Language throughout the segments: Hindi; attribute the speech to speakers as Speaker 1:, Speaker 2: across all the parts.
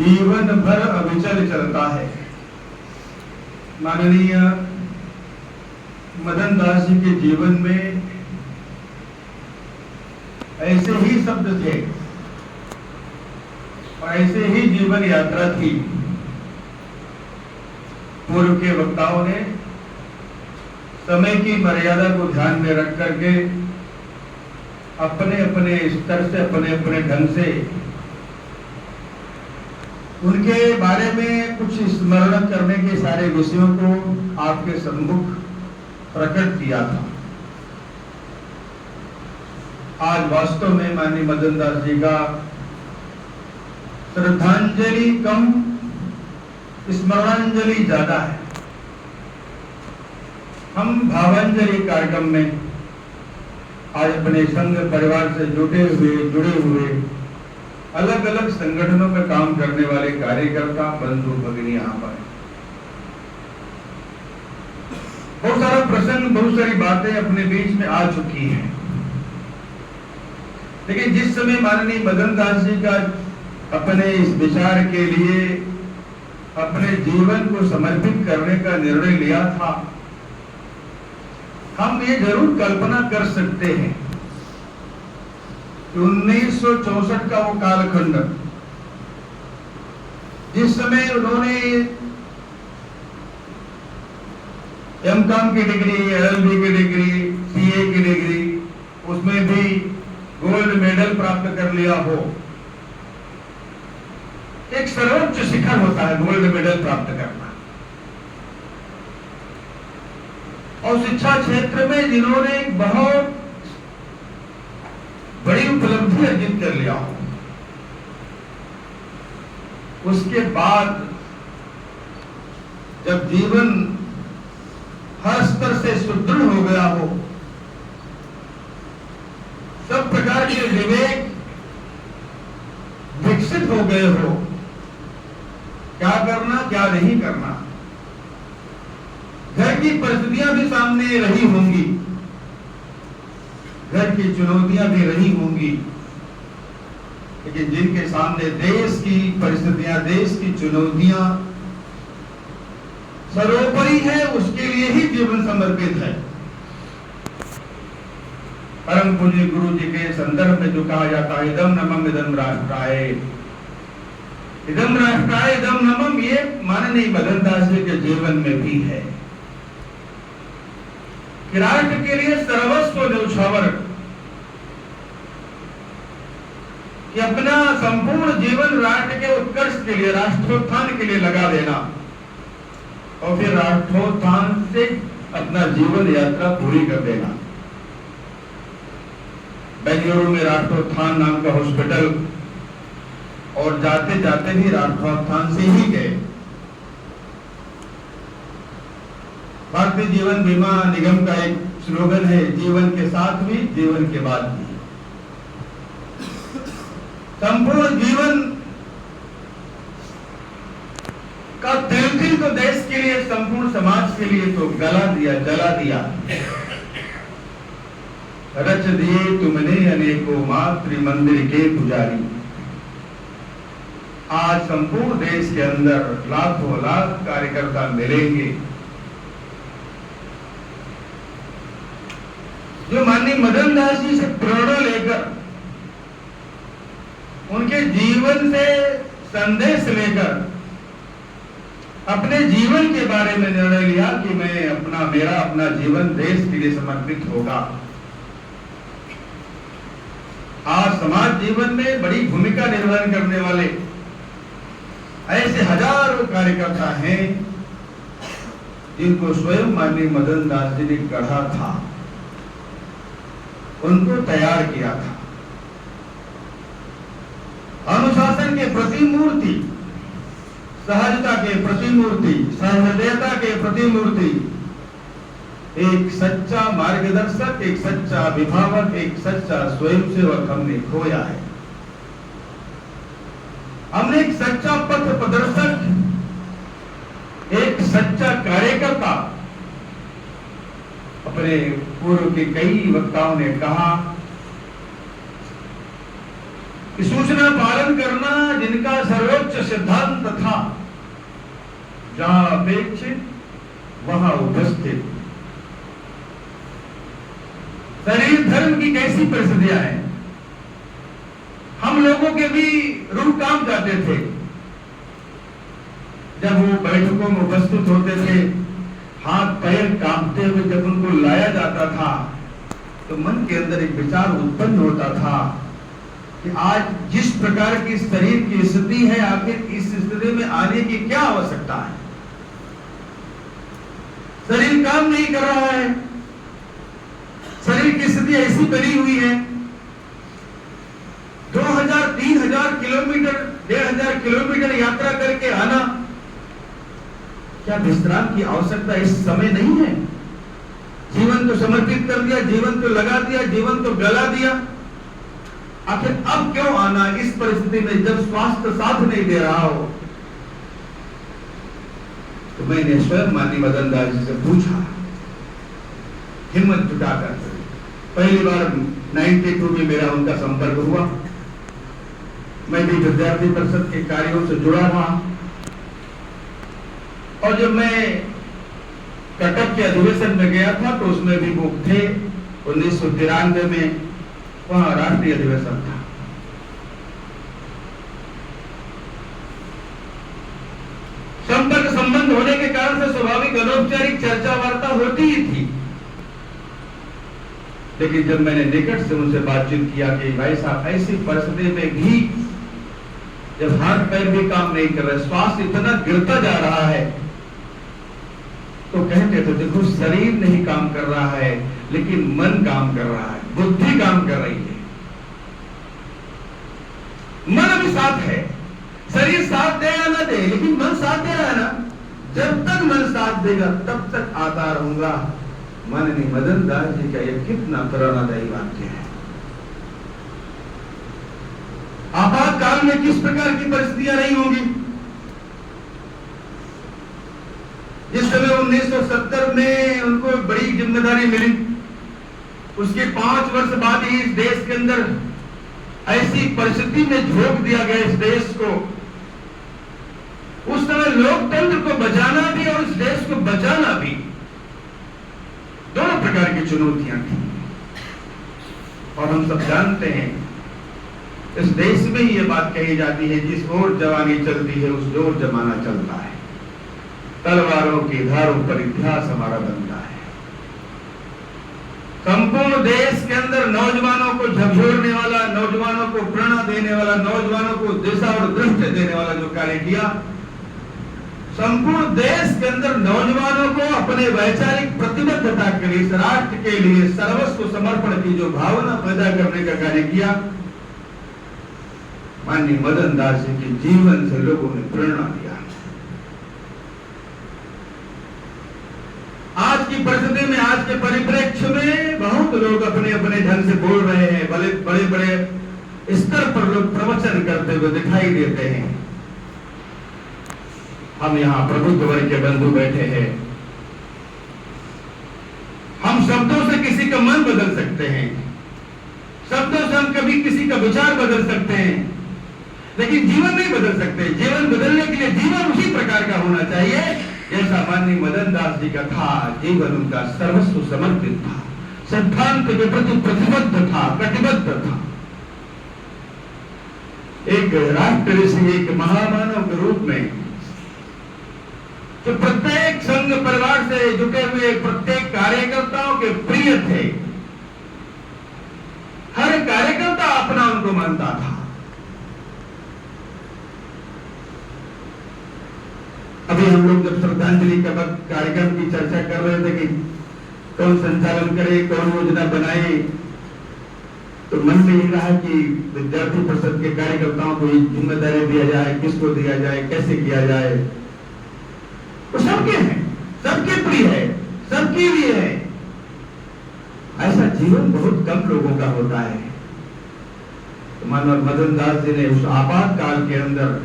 Speaker 1: जीवन भर अविचल चलता है। माननीय मदन दास जी के जीवन में ऐसे ही शब्द थे और ऐसे ही जीवन यात्रा थी। पूर्व के वक्ताओं ने समय की मर्यादा को ध्यान में रख करके अपने अपने स्तर से, अपने अपने ढंग से उनके बारे में कुछ स्मरण करने के सारे विषयों को आपके सम्मुख प्रकट किया था। आज वास्तव में माननीय मदन दास जी का श्रद्धांजलि कम, स्मरणांजलि ज्यादा है। हम भावांजलि कार्यक्रम में आज अपने संघ परिवार से जुड़े हुए अलग अलग संगठनों में काम करने वाले कार्यकर्ता बंधु भगिनी यहाँ पर बहुत सारा प्रसंग, बहुत सारी बातें अपने बीच में आ चुकी हैं। लेकिन जिस समय माननीय मदन दास जी का अपने इस विचार के लिए अपने जीवन को समर्पित करने का निर्णय लिया था, हम ये जरूर कल्पना कर सकते हैं कि 1964 का वो कालखंड, जिस समय उन्होंने एमकॉम की डिग्री, एलएलबी की डिग्री, सीए की डिग्री, उसमें भी गोल्ड मेडल प्राप्त कर लिया हो। एक सर्वोच्च शिखर होता है गोल्ड मेडल प्राप्त करना। और शिक्षा क्षेत्र में जिन्होंने एक बहुत बड़ी उपलब्धि अर्जित कर लिया हो, उसके बाद जब जीवन हर स्तर से सुदृढ़ हो गया हो, सब प्रकार के विवेक विकसित हो गए हो, क्या करना क्या नहीं करना, घर की परिस्थितियां भी सामने रही होंगी, घर की चुनौतियां भी रही होंगी, लेकिन जिनके सामने देश की परिस्थितियां, देश की चुनौतियां सर्वोपरि है, उसके लिए ही जीवन समर्पित है। परम पूज्य गुरु जी के संदर्भ में जो कहा जाता है, इदम नमम इदम राष्ट्राय, इदम राष्ट्राय इदम नमम, ये माननीय मदन दास जी के जीवन में भी है कि राष्ट्र के लिए सर्वस्व न्यौछावर, कि अपना संपूर्ण जीवन राष्ट्र के उत्कर्ष के लिए, राष्ट्रोत्थान के लिए लगा देना और फिर राष्ट्रोत्थान से अपना जीवन यात्रा पूरी कर देना। बेंगलुरु में राष्ट्रोत्थान नाम का हॉस्पिटल, और जाते जाते भी राष्ट्रोत्थान से ही गए। भारतीय जीवन बीमा निगम का एक स्लोगन है, जीवन के साथ भी जीवन के बाद भी। संपूर्ण जीवन का तिल तो देश के लिए, संपूर्ण समाज के लिए तो गला दिया, जला दिया। रच दिए तुमने अनेकों मातृ मंदिर के पुजारी। आज संपूर्ण देश के अंदर लाखों लाख कार्यकर्ता मिलेंगे जो माननीय मदन दास जी से प्रेरणा लेकर, उनके जीवन से संदेश लेकर अपने जीवन के बारे में निर्णय लिया कि मैं मेरा अपना जीवन देश के लिए समर्पित होगा। आज समाज जीवन में बड़ी भूमिका निर्वहन करने वाले ऐसे हजारों कार्यकर्ता हैं जिनको स्वयं माननीय मदन दास जी ने गढ़ा था, उनको तैयार किया था। अनुशासन के प्रतिमूर्ति, सहजता के प्रतिमूर्ति, सहृदयता के प्रतिमूर्ति, एक सच्चा मार्गदर्शक, एक सच्चा अभिभावक, एक सच्चा स्वयंसेवक हमने खोया है। हमने एक सच्चा पथ प्रदर्शक, एक सच्चा कार्यकर्ता, अपने पूर्व के कई वक्ताओं ने कहा कि सूचना पालन करना जिनका सर्वोच्च सिद्धांत था, जहां अपेक्षित वहां उपस्थित। शरीर धर्म की कैसी परिस्थितियां हैं। हम लोगों के भी रूह कांप जाते थे जब वो बैठकों में उपस्थित होते थे, हाथ पैर कांपते हुए जब उनको लाया जाता था तो मन के अंदर एक विचार उत्पन्न होता था कि आज जिस प्रकार की शरीर की स्थिति है, आखिर इस स्थिति में आने की क्या आवश्यकता है। शरीर काम नहीं कर रहा है, शरीर की स्थिति ऐसी बनी हुई है। 2000-3000 किलोमीटर 1500 किलोमीटर यात्रा करके आना, क्या विश्राम की आवश्यकता इस समय नहीं है। जीवन तो समर्पित कर दिया, जीवन तो लगा दिया, जीवन तो गला दिया, आखिर अब क्यों आना इस परिस्थिति में जब स्वास्थ्य साथ नहीं दे रहा हो। तो मैंने स्वयं माननीय मदन दास जी से पूछा, हिम्मत जुटाकर। पहली बार 92 में मेरा उनका संपर्क हुआ। मैं भी विद्यार्थी परिषद के कार्यों से जुड़ा रहा, और जब मैं कटक के अधिवेशन में गया था तो उसमें भी वो थे। 1993 में वहां राष्ट्रीय अधिवेशन था। संपर्क संबंध होने के कारण से स्वाभाविक अनौपचारिक चर्चा वार्ता होती ही थी, लेकिन जब मैंने निकट से उनसे बातचीत किया कि भाई साहब ऐसी परिस्थिति में भी जब हाथ पैर भी काम नहीं कर रहे, स्वास्थ्य इतना गिरता जा रहा है, तो कहते थे देखो शरीर नहीं काम कर रहा है लेकिन मन काम कर रहा है, बुद्धि काम कर रही है। मन अभी साथ है, शरीर साथ दे या ना दे, लेकिन मन साथ दे रहा है ना। जब तक मन साथ देगा तब तक आता रहूंगा। माननीय मदन दास जी का यह कितना प्रेरणादायी वाक्य है। आपातकाल में किस प्रकार की परिस्थितियां रही होंगी। जिस समय 1970 में उनको बड़ी जिम्मेदारी मिली, उसके 5 वर्ष बाद ही इस देश के अंदर ऐसी परिस्थिति में झोंक दिया गया इस देश को। उस समय लोकतंत्र को बचाना भी और इस देश को बचाना भी, दोनों प्रकार की चुनौतियां थी। और हम सब जानते हैं इस देश में ही ये बात कही जाती है, जिस ओर जवानी चलती है उस ओर जमाना चलता है। तलवारों की धारों पर इतिहास हमारा बनता है। संपूर्ण देश के अंदर नौजवानों को झकझोरने वाला, नौजवानों को प्रेरणा देने वाला, नौजवानों को दिशा और दृष्टि देने वाला जो कार्य किया, संपूर्ण देश के अंदर नौजवानों को अपने वैचारिक प्रतिबद्धता के लिए, राष्ट्र के लिए सर्वस्व समर्पण की जो भावना पैदा करने का कार्य किया, माननीय मदन दास जी के जीवन से लोगों ने प्रेरणा दिया। आज की परिस्थिति में, आज के परिप्रेक्ष्य में बहुत लोग अपने अपने ढंग से बोल रहे हैं, बड़े बड़े स्तर पर लोग प्रवचन करते हुए दिखाई देते हैं। हम यहाँ प्रबुद्ध वर्ग के बंधु बैठे हैं, हम शब्दों से किसी का मन बदल सकते हैं, शब्दों से हम कभी किसी का विचार बदल सकते हैं, लेकिन जीवन नहीं बदल सकते। जीवन बदलने के लिए जीवन उसी प्रकार का होना चाहिए जैसा माननीय मदन दास जी का था। जीवन उनका सर्वस्व समर्पित था, सिद्धांत के प्रति प्रतिबद्ध था, कटिबद्ध था। एक राष्ट्र ऋषि, एक महामानव के रूप में जो प्रत्येक संघ परिवार से जुटे हुए प्रत्येक कार्यकर्ताओं के प्रिय थे। हर कार्यकर्ता अपना उनको मानता था। अभी हम लोग जब श्रद्धांजलि का कार्यक्रम की चर्चा कर रहे थे कि कौन संचालन करे, कौन योजना बनाए, तो मन में यही रहा कि विद्यार्थी परिषद के कार्यकर्ताओं को जिम्मेदारी दिया जाए, किसको दिया जाए, कैसे किया जाए। वो सबके हैं, सबके प्रिय है, सबके लिए है। ऐसा जीवन बहुत कम लोगों का होता है। तो मानव मदन दास जी ने उस आपातकाल के अंदर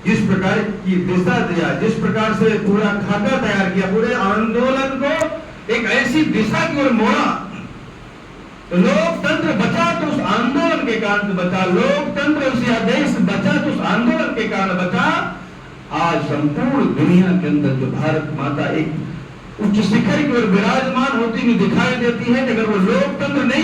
Speaker 1: जिस प्रकार की दिशा दिया, जिस प्रकार से पूरा खाका तैयार किया, पूरे आंदोलन को एक ऐसी दिशा की ओर मोड़ा, तो लोकतंत्र बचा तो उस आंदोलन के कारण से बचा, लोकतंत्र उस देश बचा तो उस आंदोलन के के कारण बचा। आज संपूर्ण दुनिया के अंदर जो भारत माता एक उच्च शिखर की ओर विराजमान होती हुई दिखाई देती है, अगर वो